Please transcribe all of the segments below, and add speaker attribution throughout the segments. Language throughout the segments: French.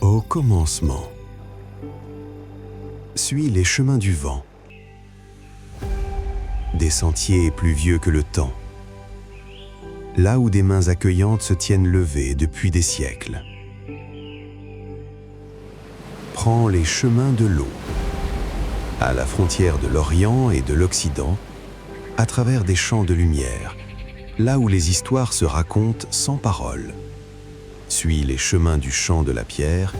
Speaker 1: Au commencement, suis les chemins du vent, des sentiers plus vieux que le temps, là où des mains accueillantes se tiennent levées depuis des siècles. Prends les chemins de l'eau, à la frontière de l'Orient et de l'Occident, à travers des champs de lumière, là où les histoires se racontent sans parole. Suis les chemins du champ de la pierre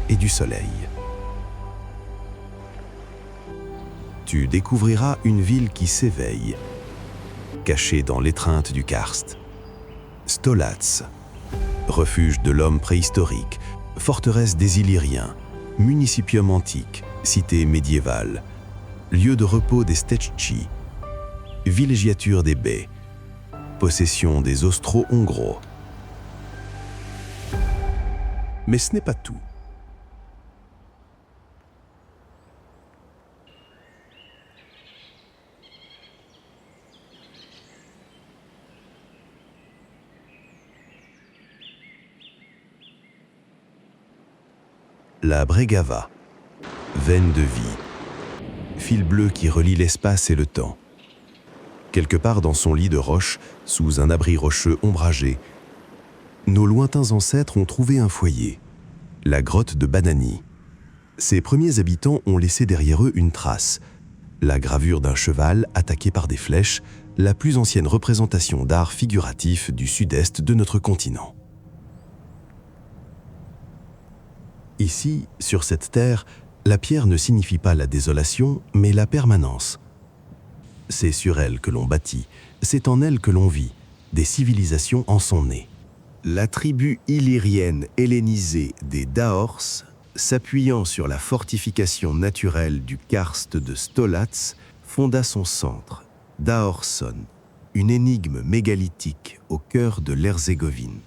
Speaker 1: et du soleil. Tu découvriras une ville qui s'éveille, cachée dans l'étreinte du karst. Stolatz, refuge de l'homme préhistorique, forteresse des Illyriens, municipium antique, cité médiévale, lieu de repos des Stetchi, villégiature des baies, possession des Austro-Hongrois. Mais ce n'est pas tout. La Bregava, veine de vie, fil bleu qui relie l'espace et le temps. Quelque part dans son lit de roche, sous un abri rocheux ombragé, nos lointains ancêtres ont trouvé un foyer, la grotte de Banani. Ses premiers habitants ont laissé derrière eux une trace, la gravure d'un cheval attaqué par des flèches, la plus ancienne représentation d'art figuratif du sud-est de notre continent. Ici, sur cette terre, la pierre ne signifie pas la désolation, mais la permanence. C'est sur elle que l'on bâtit, c'est en elle que l'on vit, des civilisations en sont nées. La tribu illyrienne hellénisée des Daors, s'appuyant sur la fortification naturelle du karst de Stolatz, fonda son centre, Daorson, une énigme mégalithique au cœur de l'Herzégovine.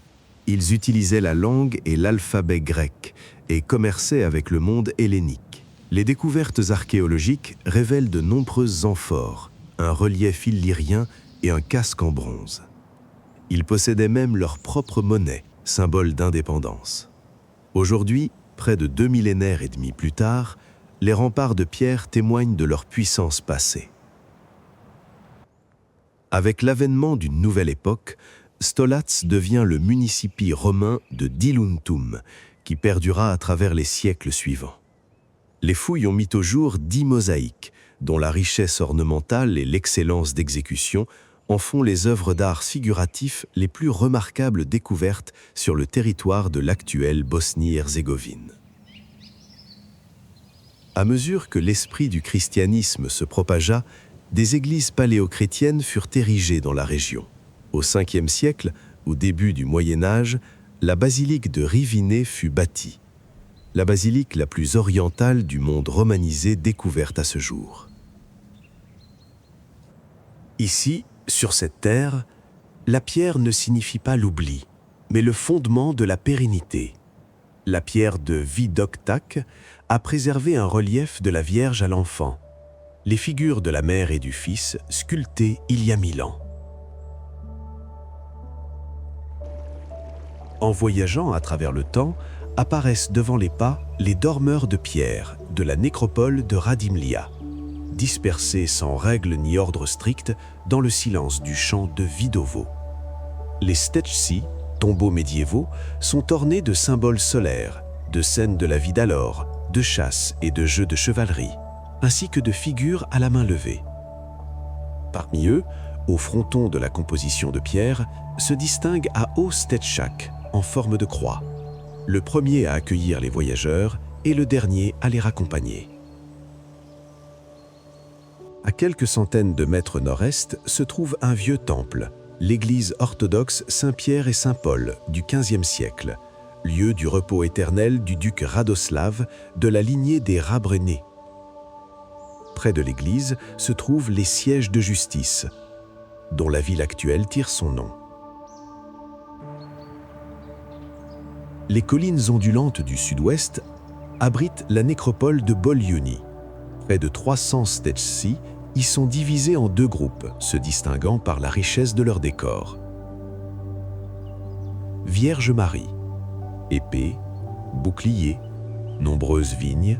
Speaker 1: Ils utilisaient la langue et l'alphabet grec et commerçaient avec le monde hellénique. Les découvertes archéologiques révèlent de nombreuses amphores, un relief illyrien et un casque en bronze. Ils possédaient même leur propre monnaie, symbole d'indépendance. Aujourd'hui, près de 2 millénaires et demi plus tard, les remparts de pierre témoignent de leur puissance passée. Avec l'avènement d'une nouvelle époque, Stolatz devient le municipi romain de Diluntum, qui perdura à travers les siècles suivants. Les fouilles ont mis au jour 10 mosaïques, dont la richesse ornementale et l'excellence d'exécution en font les œuvres d'art figuratif les plus remarquables découvertes sur le territoire de l'actuelle Bosnie-Herzégovine. À mesure que l'esprit du christianisme se propagea, des églises paléochrétiennes furent érigées dans la région. Au 5e siècle, au début du Moyen Âge, la basilique de Riviné fut bâtie, la basilique la plus orientale du monde romanisé découverte à ce jour. Ici, sur cette terre, la pierre ne signifie pas l'oubli, mais le fondement de la pérennité. La pierre de Vidoktak a préservé un relief de la Vierge à l'enfant, les figures de la mère et du fils sculptées il y a 1000 ans. En voyageant à travers le temps, apparaissent devant les pas les dormeurs de pierre de la nécropole de Radimlia, dispersés sans règle ni ordre strict dans le silence du champ de Vidovo. Les Stetchi, tombeaux médiévaux, sont ornés de symboles solaires, de scènes de la vie d'alors, de chasse et de jeux de chevalerie, ainsi que de figures à la main levée. Parmi eux, au fronton de la composition de pierre, se distingue à haut Stetchak, en forme de croix, le premier à accueillir les voyageurs et le dernier à les raccompagner. À quelques centaines de mètres nord-est se trouve un vieux temple, l'église orthodoxe Saint-Pierre et Saint-Paul du XVe siècle, lieu du repos éternel du duc Radoslav de la lignée des Rabrenés. Près de l'église se trouvent les sièges de justice, dont la ville actuelle tire son nom. Les collines ondulantes du sud-ouest abritent la nécropole de Bolyuni, Près de 300 stečci y sont divisés en 2 groupes, se distinguant par la richesse de leur décor. Vierge Marie, épée, bouclier, nombreuses vignes,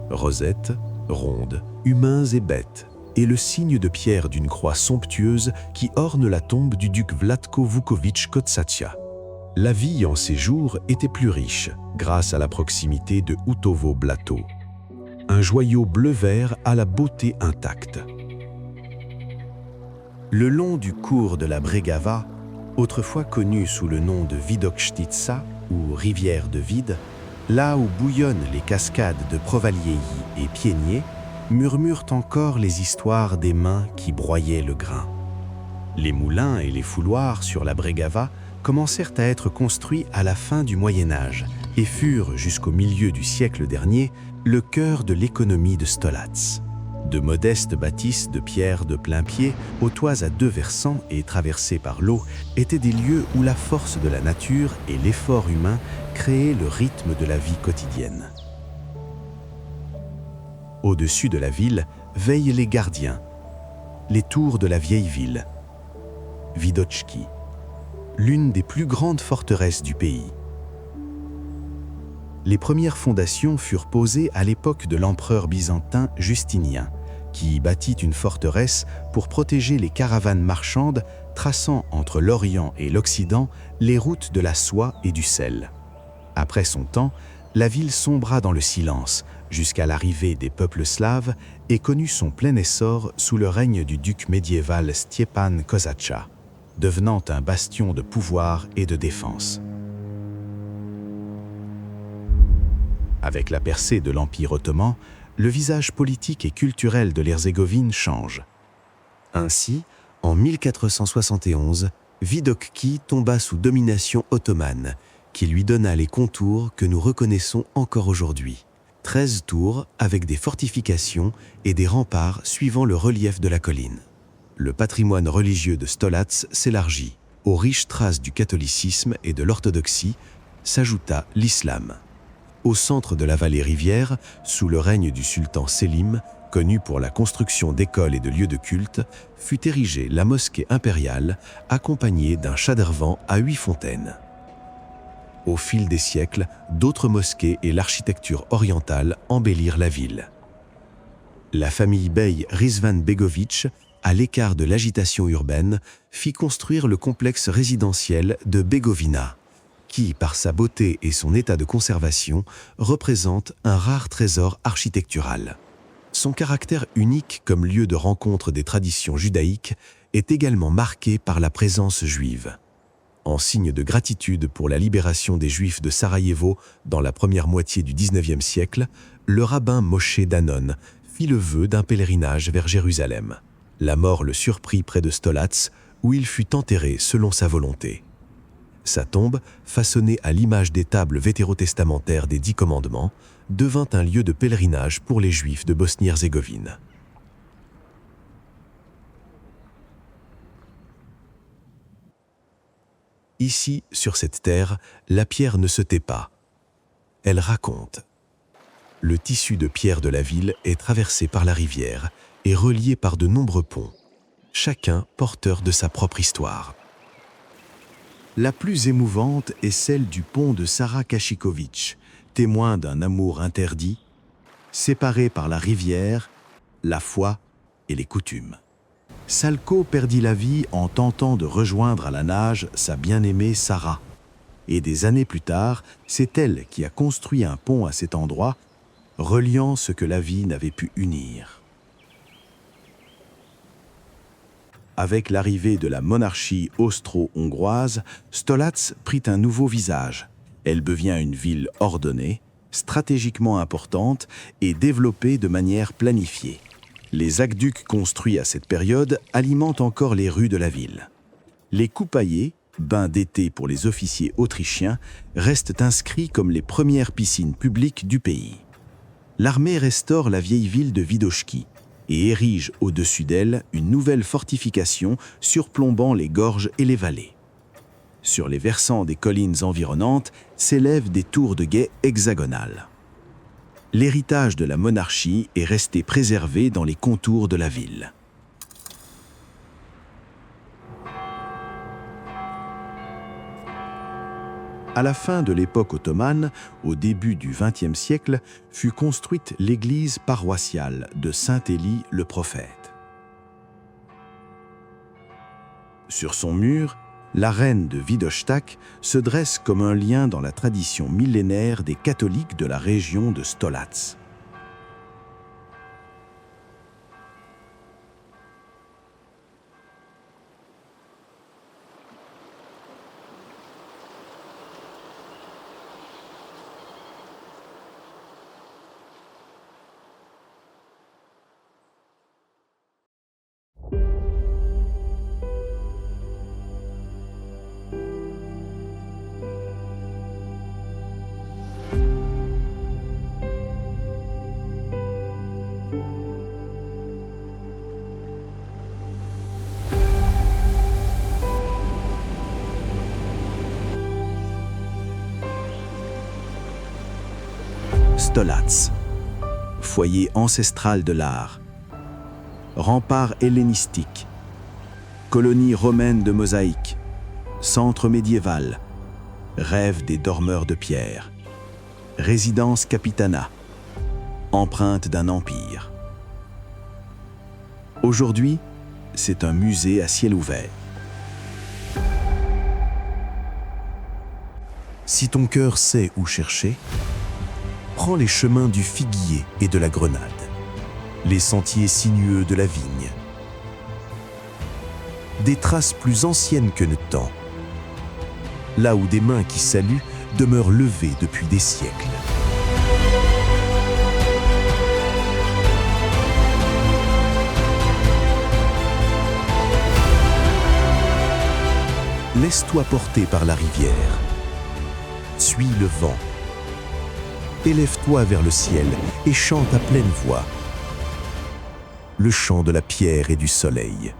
Speaker 1: rosettes, rondes, humains et bêtes, et le signe de pierre d'une croix somptueuse qui orne la tombe du duc Vlatko Vuković Kosača. La vie en ces jours était plus riche, grâce à la proximité de Hutovo Blato, un joyau bleu-vert à la beauté intacte. Le long du cours de la Bregava, autrefois connu sous le nom de Vidokštica ou rivière de vide, là où bouillonnent les cascades de Provalieï et Pienier, murmurent encore les histoires des mains qui broyaient le grain. Les moulins et les fouloirs sur la Bregava commencèrent à être construits à la fin du Moyen Âge et furent, jusqu'au milieu du siècle dernier, le cœur de l'économie de Stolac. De modestes bâtisses de pierre de plein pied, aux toits à 2 versants et traversés par l'eau, étaient des lieux où la force de la nature et l'effort humain créaient le rythme de la vie quotidienne. Au-dessus de la ville veillent les gardiens, les tours de la vieille ville, Vidočki, l'une des plus grandes forteresses du pays. Les premières fondations furent posées à l'époque de l'empereur byzantin Justinien, qui y bâtit une forteresse pour protéger les caravanes marchandes traçant entre l'Orient et l'Occident les routes de la soie et du sel. Après son temps, la ville sombra dans le silence jusqu'à l'arrivée des peuples slaves et connut son plein essor sous le règne du duc médiéval Stjepan Kosača, devenant un bastion de pouvoir et de défense. Avec la percée de l'Empire ottoman, le visage politique et culturel de l'Herzégovine change. Ainsi, en 1471, Vidokki tomba sous domination ottomane, qui lui donna les contours que nous reconnaissons encore aujourd'hui. 13 tours avec des fortifications et des remparts suivant le relief de la colline. Le patrimoine religieux de Stolac s'élargit. Aux riches traces du catholicisme et de l'orthodoxie s'ajouta l'islam. Au centre de la vallée rivière, sous le règne du sultan Selim, connu pour la construction d'écoles et de lieux de culte, fut érigée la mosquée impériale, accompagnée d'un chadrvan à 8 fontaines. Au fil des siècles, d'autres mosquées et l'architecture orientale embellirent la ville. La famille bey Rizvan Begović, à l'écart de l'agitation urbaine, fit construire le complexe résidentiel de Begovina, qui, par sa beauté et son état de conservation, représente un rare trésor architectural. Son caractère unique comme lieu de rencontre des traditions judaïques est également marqué par la présence juive. En signe de gratitude pour la libération des Juifs de Sarajevo dans la première moitié du XIXe siècle, le rabbin Moshe Danon fit le vœu d'un pèlerinage vers Jérusalem. La mort le surprit près de Stolac, où il fut enterré selon sa volonté. Sa tombe, façonnée à l'image des tables vétérotestamentaires des 10 commandements, devint un lieu de pèlerinage pour les Juifs de Bosnie-Herzégovine. Ici, sur cette terre, la pierre ne se tait pas. Elle raconte. Le tissu de pierre de la ville est traversé par la rivière et relié par de nombreux ponts, chacun porteur de sa propre histoire. La plus émouvante est celle du pont de Sara Kashiković, témoin d'un amour interdit, séparé par la rivière, la foi et les coutumes. Salko perdit la vie en tentant de rejoindre à la nage sa bien-aimée Sara. Et des années plus tard, c'est elle qui a construit un pont à cet endroit, reliant ce que la vie n'avait pu unir. Avec l'arrivée de la monarchie austro-hongroise, Stolac prit un nouveau visage. Elle devient une ville ordonnée, stratégiquement importante et développée de manière planifiée. Les aqueducs construits à cette période alimentent encore les rues de la ville. Les coupaillers, bains d'été pour les officiers autrichiens, restent inscrits comme les premières piscines publiques du pays. L'armée restaure la vieille ville de Vidoški et érige au-dessus d'elle une nouvelle fortification surplombant les gorges et les vallées. Sur les versants des collines environnantes s'élèvent des tours de guet hexagonales.
Speaker 2: l'héritage de la monarchie est resté préservé dans les contours de la ville. À la fin de l'époque ottomane, au début du XXe siècle, fut construite l'église paroissiale de Saint-Élie le prophète. Sur son mur, la reine de Wittstock se dresse comme un lien dans la tradition millénaire des catholiques de la région de Stolac. Stolac, foyer ancestral de l'art, rempart hellénistique, colonie romaine de mosaïque, centre médiéval, rêve des dormeurs de pierre, résidence capitana, empreinte d'un empire. Aujourd'hui, c'est un musée à ciel ouvert.
Speaker 1: Si ton cœur sait où chercher, prends les chemins du figuier et de la grenade, les sentiers sinueux de la vigne. Des traces plus anciennes que le temps, là où des mains qui saluent demeurent levées depuis des siècles. Laisse-toi porter par la rivière. Suis le vent. Élève-toi vers le ciel et chante à pleine voix le chant de la pierre et du soleil.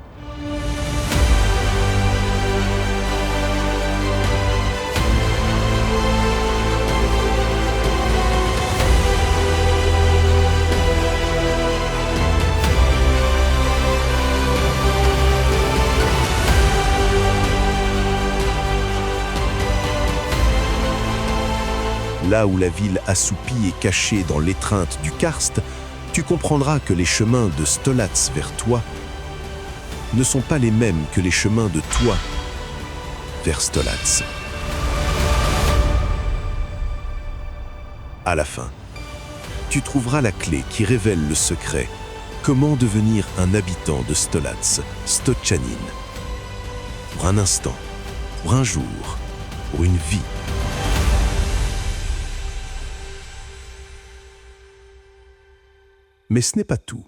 Speaker 1: Là où la ville assoupie est cachée dans l'étreinte du karst, tu comprendras que les chemins de Stolac vers toi ne sont pas les mêmes que les chemins de toi vers Stolac. À la fin, tu trouveras la clé qui révèle le secret. Comment devenir un habitant de Stolac, Stoczanin. Pour un instant, pour un jour, pour une vie. Mais ce n'est pas tout.